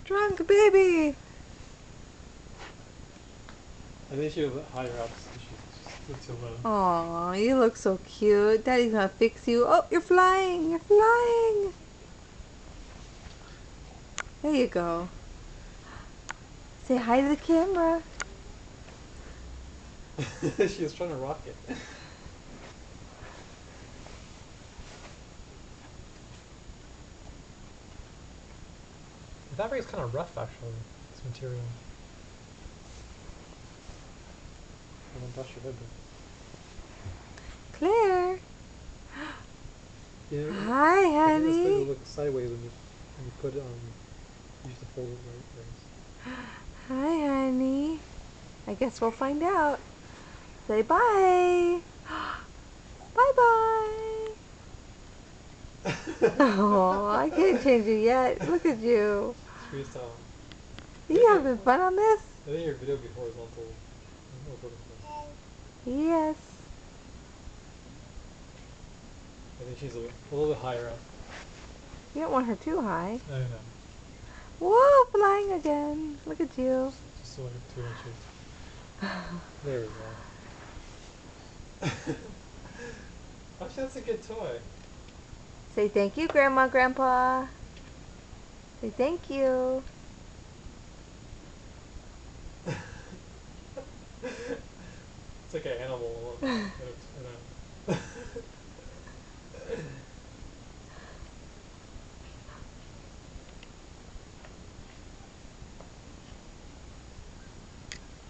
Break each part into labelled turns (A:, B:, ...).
A: Drunk baby.
B: I think she was higher up, so she's too low.
A: Aw, you look so cute. Daddy's gonna fix you. Oh, you're flying. You're flying. There you go. Say hi to the camera.
B: She was trying to rock it. The fabric is kind of rough, actually. This material. I don't brush your head.
A: Claire.
B: Yeah.
A: Hi,
B: I think it's better to
A: honey.
B: look sideways when you put use the folded right.
A: Hi, honey. I guess we'll find out. Say bye. Bye-bye. Oh, I can't change it yet. Look at you.
B: It's freestyle.
A: You having fun on this?
B: I think your video will be horizontal.
A: Yes.
B: I think she's a little bit higher up.
A: You don't want her too high.
B: I know.
A: Whoa, flying again. Look at you.
B: Just like 2 inches. There we go. Actually, that's a good toy.
A: Say thank you, Grandma, Grandpa. Say thank you.
B: It's like an animal.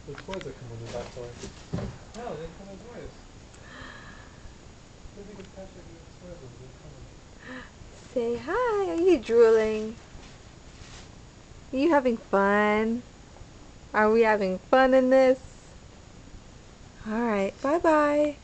B: The toys that come with that toy. No, they come with toys. Maybe the patch toys with the
A: Say hi. Are you drooling? Are you having fun? Are we having fun in this? Alright, bye-bye.